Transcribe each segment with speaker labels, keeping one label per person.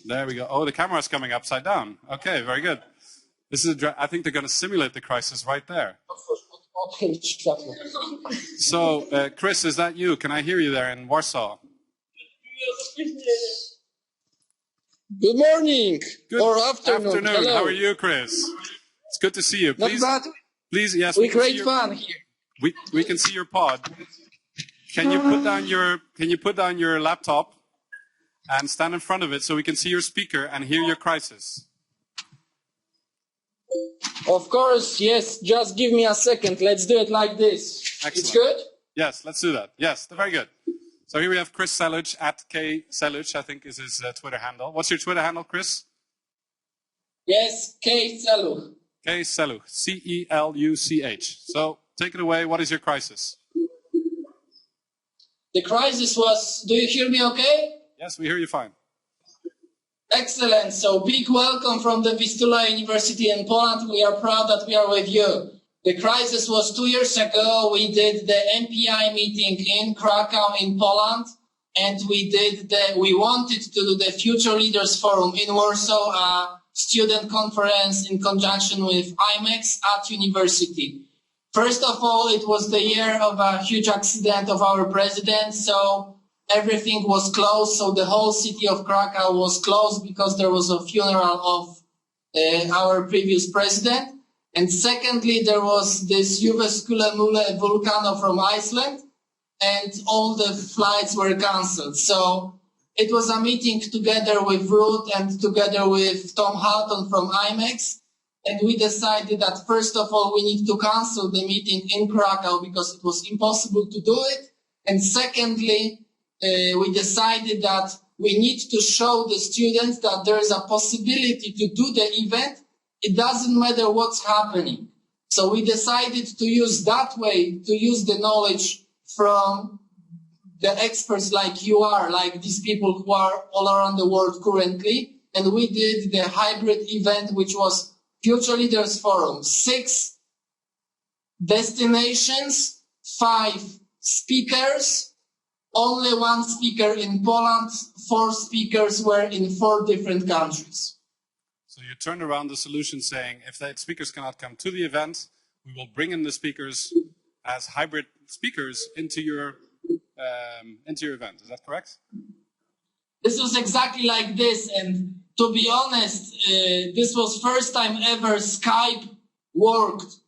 Speaker 1: There we go. Oh, the camera's coming upside down. Okay, very good. This is. I think they're going to simulate the crisis right there. So, Chris, is that you? Can I hear you there in Warsaw?
Speaker 2: Good morning.
Speaker 1: Good
Speaker 2: or afternoon. Hello.
Speaker 1: How are you, Chris? It's good to see you. Please,
Speaker 2: not bad.
Speaker 1: Please, yes.
Speaker 2: We great fun here.
Speaker 1: We can see your pod. Can you put down your laptop and stand in front of it so we can see your speaker and hear your crisis?
Speaker 2: Of course, yes. Just give me a second. Let's do it like this.
Speaker 1: Excellent.
Speaker 2: It's good?
Speaker 1: Yes, let's do that. Yes, very good. So here we have Chris Seluch at K Seluch, I think is his Twitter handle. What's your Twitter handle, Chris?
Speaker 2: Yes, K Seluch.
Speaker 1: K Seluch, C-E-L-U-C-H. So take it away. What is your crisis?
Speaker 2: The crisis was, do you hear me okay?
Speaker 1: Yes, we hear you fine.
Speaker 2: Excellent. So big welcome from the Vistula University in Poland. We are proud that we are with you. The crisis was 2 years ago. We did the MPI meeting in Krakow in Poland, and we wanted to do the Future Leaders Forum in Warsaw, a student conference in conjunction with IMEX at university. First of all, it was the year of a huge accident of our president, so everything was closed. So the whole city of Krakow was closed because there was a funeral of our previous president. And secondly, there was this Jyväskylä volcano from Iceland, and all the flights were cancelled. So it was a meeting together with Ruth and together with Tom Halton from IMEX. And we decided that, first of all, we need to cancel the meeting in Krakow because it was impossible to do it. And secondly, we decided that we need to show the students that there is a possibility to do the event. It doesn't matter what's happening. So we decided to use that way, to use the knowledge from the experts like you are, like these people who are all around the world currently. And we did the hybrid event, which was Future Leaders Forum. 6 destinations, 5 speakers, only 1 speaker in Poland, 4 speakers were in 4 different countries.
Speaker 1: So you turned around the solution saying, if the speakers cannot come to the event, we will bring in the speakers as hybrid speakers into your event. Is that correct?
Speaker 2: This was exactly like this, and to be honest, this was first time ever Skype worked,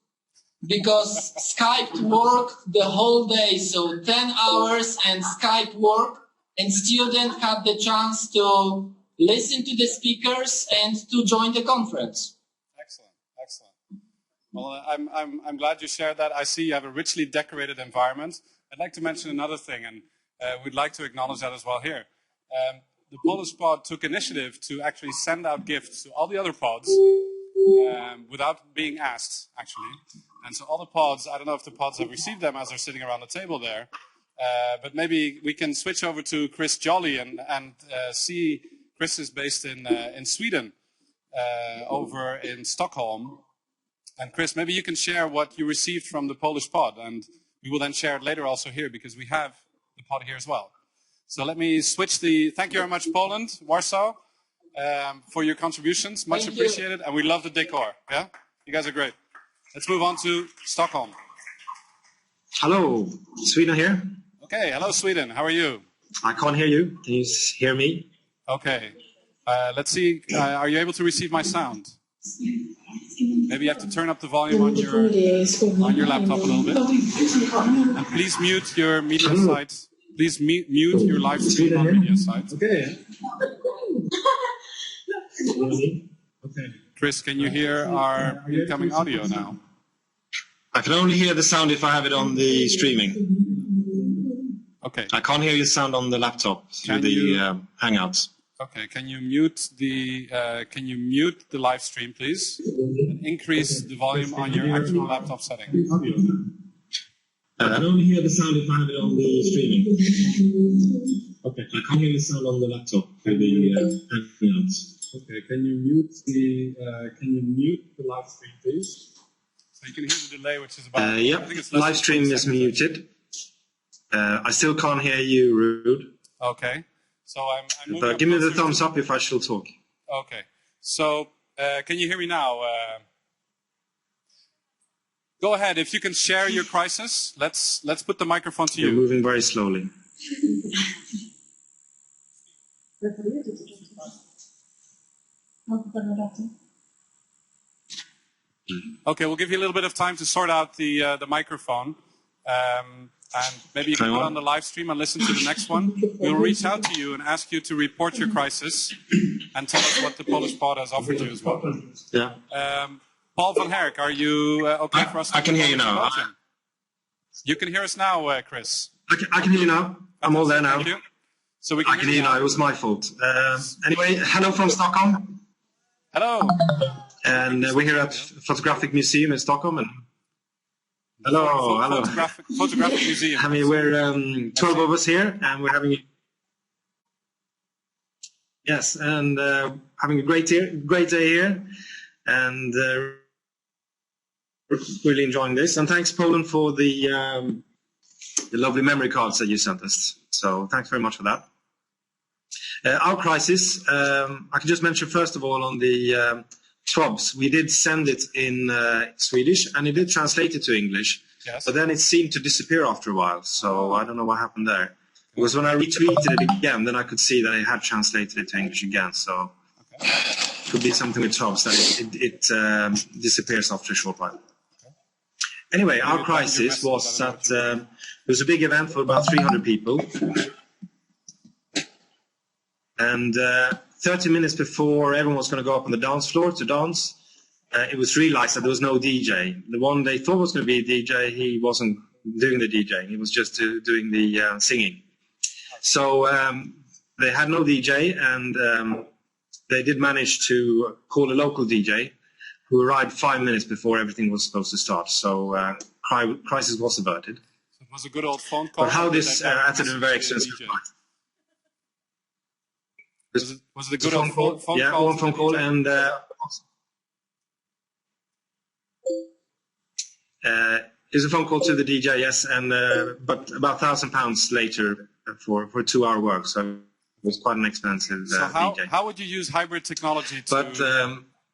Speaker 2: because Skype worked the whole day, so 10 hours and Skype worked, and students had the chance to listen to the speakers and to join the conference.
Speaker 1: Excellent, excellent. Well, I'm glad you shared that. I see you have a richly decorated environment. I'd like to mention another thing, and we'd like to acknowledge that as well here. The Polish pod took initiative to actually send out gifts to all the other pods without being asked, actually. And so all the pods, I don't know if the pods have received them as they're sitting around the table there, but maybe we can switch over to Chris Jolly and see. Chris is based in Sweden, over in Stockholm. And Chris, maybe you can share what you received from the Polish pod, and we will then share it later also here, because we have the pod here as well. So let me switch thank you very much, Poland, Warsaw, for your contributions. Much appreciated, and we love the decor. Yeah, you guys are great. Let's move on to Stockholm.
Speaker 3: Hello, Sweden here.
Speaker 1: Okay, hello Sweden, how are you?
Speaker 3: I can't hear you. Can you hear me?
Speaker 1: Okay, let's see, are you able to receive my sound? Maybe you have to turn up the volume on your laptop a little bit. And please mute your media sites. Please mute your live stream on media sites.
Speaker 3: Okay. Okay.
Speaker 1: Chris, can you hear our incoming audio now?
Speaker 3: I can only hear the sound if I have it on the streaming.
Speaker 1: Okay.
Speaker 3: I can't hear your sound on the laptop through the Hangouts.
Speaker 1: Okay. Can you mute the live stream, please, and increase the volume on your actual laptop setting?
Speaker 3: I can only hear the sound if I have it on the streaming. Okay. I can't hear the sound on the laptop through the Hangouts.
Speaker 1: Okay. Can you mute the live stream, please? So you can hear the delay, which is about.
Speaker 3: Yep.
Speaker 1: I think it's
Speaker 3: live stream is muted. I still can't hear you, Rude.
Speaker 1: Okay. So I'm moving up
Speaker 3: give me the
Speaker 1: closer
Speaker 3: thumbs
Speaker 1: to...
Speaker 3: up if I shall talk.
Speaker 1: Okay. So can you hear me now? Go ahead. If you can share your crisis, let's put the microphone to you.
Speaker 3: You're moving very slowly.
Speaker 1: Okay, we'll give you a little bit of time to sort out the microphone. And maybe you can put on the live stream and listen to the next one. We'll reach out to you and ask you to report your crisis and tell us what the Polish pod has offered you as well.
Speaker 3: Yeah.
Speaker 1: Paul van Herk, are you okay for us?
Speaker 3: I can hear you now.
Speaker 1: You can hear us now, Chris.
Speaker 3: I can hear you now. I'm all there now.
Speaker 1: Thank you. So I
Speaker 3: can hear you now. It was my fault. Anyway, hello from Stockholm.
Speaker 1: Hello.
Speaker 3: And we're here at Photographic Museum in Stockholm. And hello.
Speaker 1: Photographic Museum.
Speaker 3: I mean, we're 12 of us here, and we're having having a great day here, and really enjoying this. And thanks, Poland, for the lovely memory cards that you sent us. So thanks very much for that. Our crisis, I can just mention first of all on the TWOBS, we did send it in Swedish and it did translate it to English,
Speaker 1: yes. But
Speaker 3: then it seemed to disappear after a while, so I don't know what happened there. Because when I retweeted it again, then I could see that it had translated it to English again, so it could be something with TWOBS that it disappears after a short while. Anyway, our crisis was that it was a big event for about 300 people. And 30 minutes before everyone was going to go up on the dance floor to dance, it was realized that there was no DJ. The one they thought was going to be a DJ, he wasn't doing the DJing. He was just doing the singing. So they had no DJ, and they did manage to call a local DJ who arrived 5 minutes before everything was supposed to start. So crisis was averted.
Speaker 1: So it was a good old phone call.
Speaker 3: But how this added a very expensive price.
Speaker 1: Was it a good old phone call?
Speaker 3: Yeah, one phone call, and it was a phone call to the DJ, yes, and but about £1,000 later for 2-hour work, so it was quite an expensive DJ.
Speaker 1: How would you use hybrid technology to?
Speaker 3: But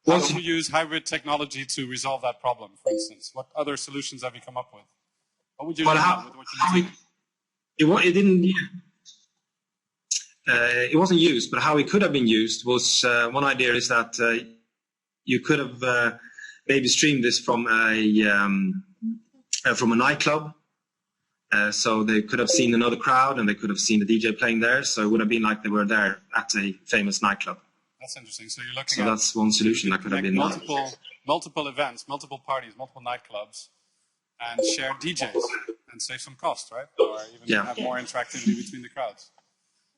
Speaker 1: how would you use hybrid technology to resolve that problem? For instance, what other solutions have you come up with? What would you do with what you need?
Speaker 3: It didn't. It wasn't used, but how it could have been used was one idea is that you could have maybe streamed this from a nightclub, so they could have seen another crowd and they could have seen the DJ playing there. So it would have been like they were there at a famous nightclub.
Speaker 1: That's interesting. So you're looking
Speaker 3: at that's one solution that could have been
Speaker 1: multiple events, multiple parties, multiple nightclubs, and share DJs and save some cost, right? Or even have more interactivity between the crowds.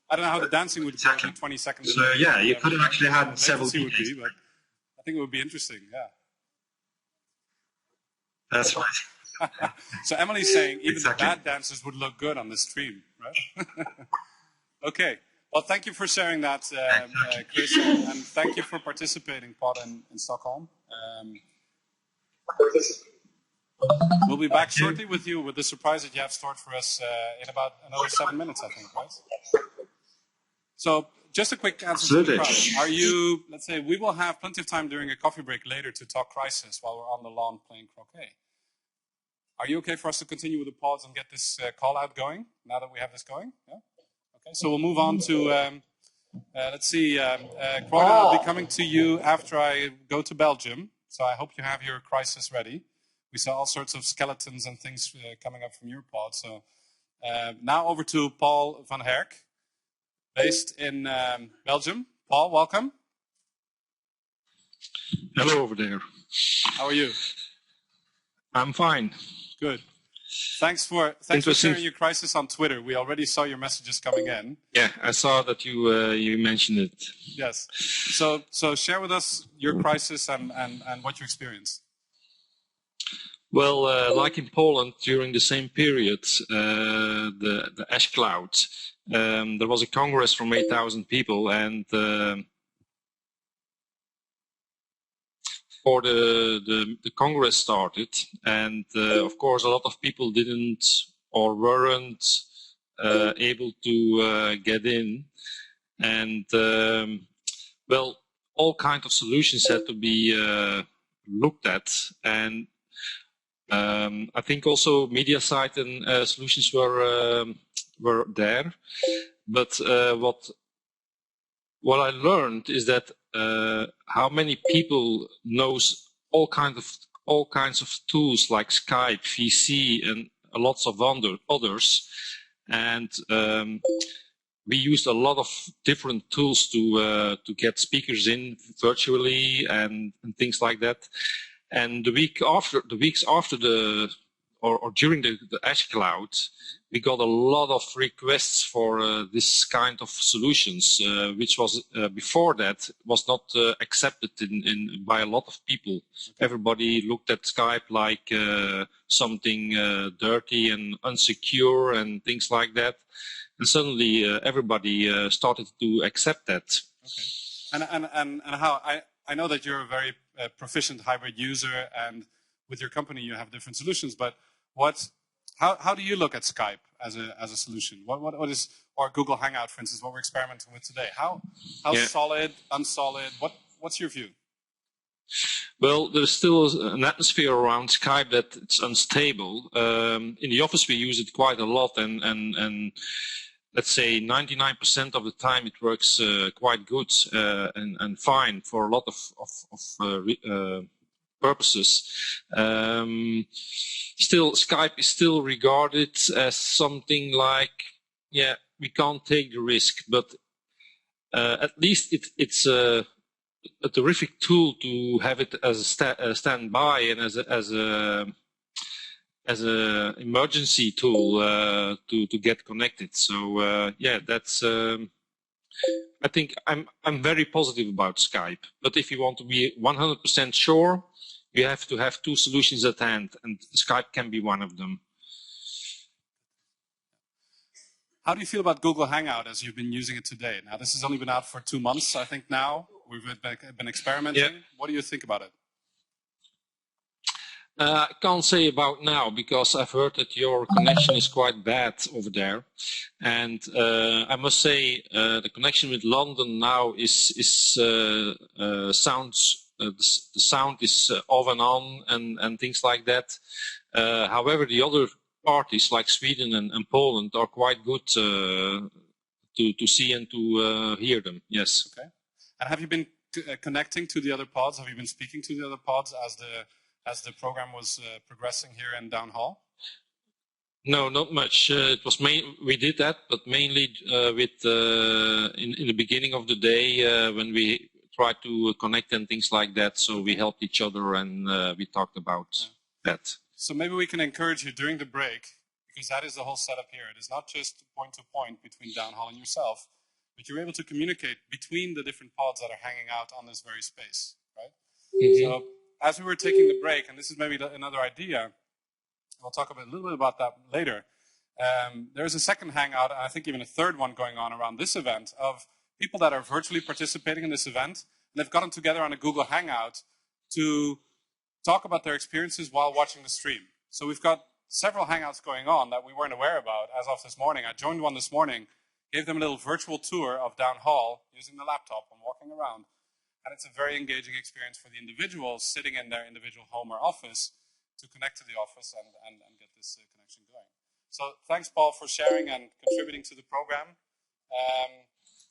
Speaker 1: I don't know how the dancing would go in 20 seconds.
Speaker 3: So yeah, you could have actually had several DJs.
Speaker 1: But I think it would be interesting, yeah.
Speaker 3: That's right.
Speaker 1: So Emily's saying even the bad dancers would look good on the stream, right? Okay. Well, thank you for sharing that, Chris, and thank you for participating, Pod, in Stockholm. We'll be back shortly with you with the surprise that you have stored for us in about another 7 minutes, I think, right? So, just a quick answer to the crowd. Are you, let's say, we will have plenty of time during a coffee break later to talk crisis while we're on the lawn playing croquet. Are you okay for us to continue with the pods and get this call out going, now that we have this going? Yeah? Okay, so we'll move on to, let's see, Croydon, I'll be coming to you after I go to Belgium, so I hope you have your crisis ready. We saw all sorts of skeletons and things coming up from your pod, so now over to Paul van Herk, based in Belgium. Paul, welcome.
Speaker 4: Hello over there.
Speaker 1: How are you?
Speaker 4: I'm fine.
Speaker 1: Good. Thanks for sharing your crisis on Twitter. We already saw your messages coming in.
Speaker 4: Yeah, I saw that you mentioned it.
Speaker 1: Yes. So share with us your crisis and what you experienced.
Speaker 4: Well, like in Poland, during the same period, the ash cloud, there was a congress from 8,000 people, and before the congress started, and of course a lot of people didn't or weren't able to get in, And well, all kinds of solutions had to be looked at, and I think also media side and solutions were there. But what I learned is that how many people knows all kinds of tools like Skype, VC, and lots of others, and we used a lot of different tools to get speakers in virtually and things like that. And the weeks after or during the Ash Cloud, we got a lot of requests for this kind of solutions, which was before that was not accepted by a lot of people. Everybody looked at Skype like something dirty and unsecure and things like that. And suddenly everybody started to accept that.
Speaker 1: Okay. And how I know that you're a very proficient hybrid user, and with your company you have different solutions. But how do you look at Skype as a solution? What is, or Google Hangout, for instance, what we're experimenting with today? How solid, unsolid? What's your view?
Speaker 4: Well, there's still an atmosphere around Skype that it's unstable. In the office we use it quite a lot, and let's say 99% of the time it works quite good and fine for a lot of purposes. Still, Skype is still regarded as something like, yeah, we can't take the risk, but at least it's a terrific tool to have it as a standby and as a emergency tool to get connected. So yeah, that's. I think I'm very positive about Skype. But if you want to be 100% sure, you have to have two solutions at hand, and Skype can be one of them.
Speaker 1: How do you feel about Google Hangout as you've been using it today? Now, this has only been out for 2 months, I think. Now we've been experimenting. Yeah. What do you think about it?
Speaker 4: I can't say about now, because I've heard that your connection is quite bad over there, and I must say the connection with London now sounds. The sound is off and on and things like that. However, the other parties like Sweden and Poland are quite good to see and to hear them. Yes.
Speaker 1: Okay. And have you been connecting to the other pods? Have you been speaking to the other pods as the program was progressing here in Down Hall?
Speaker 4: No, not much. It was we did that, but mainly in the beginning of the day when we tried to connect and things like that. So we helped each other and we talked about that.
Speaker 1: So maybe we can encourage you during the break, because that is the whole setup here. It is not just point to point between Down Hall and yourself, but you're able to communicate between the different pods that are hanging out on this very space, right? Mm-hmm. So as we were taking the break, and this is maybe another idea, we'll talk a little bit about that later. There's a second hangout, and I think even a third one going on around this event, of people that are virtually participating in this event, and they've gotten together on a Google Hangout to talk about their experiences while watching the stream. So we've got several Hangouts going on that we weren't aware about as of this morning. I joined one this morning, gave them a little virtual tour of Down Hall using the laptop and walking around. And it's a very engaging experience for the individuals sitting in their individual home or office to connect to the office and get this connection going. So thanks, Paul, for sharing and contributing to the program.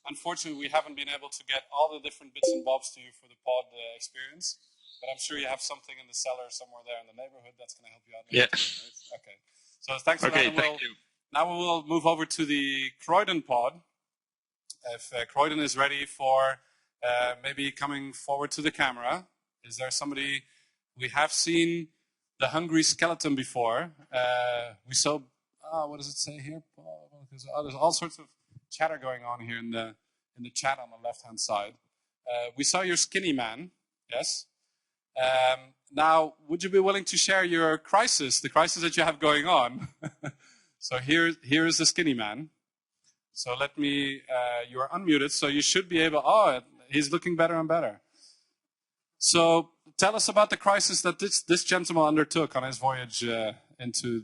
Speaker 1: Unfortunately, we haven't been able to get all the different bits and bobs to you for the pod experience, but I'm sure you have something in the cellar somewhere there in the neighborhood that's going to help you out.
Speaker 4: Yeah.
Speaker 1: Right? Okay. So thanks for that.
Speaker 4: Thank you.
Speaker 1: Now we will move over to the Croydon pod. If Croydon is ready for maybe coming forward to the camera. Is there somebody? We have seen the hungry skeleton before. We saw, what does it say here? There's all sorts of chatter going on here in the chat on the left-hand side. We saw your skinny man, yes. Now, would you be willing to share your crisis, the crisis that you have going on? So here is the skinny man. So let me, you are unmuted, so you should be able, he's looking better and better. So tell us about the crisis that this gentleman undertook on his voyage into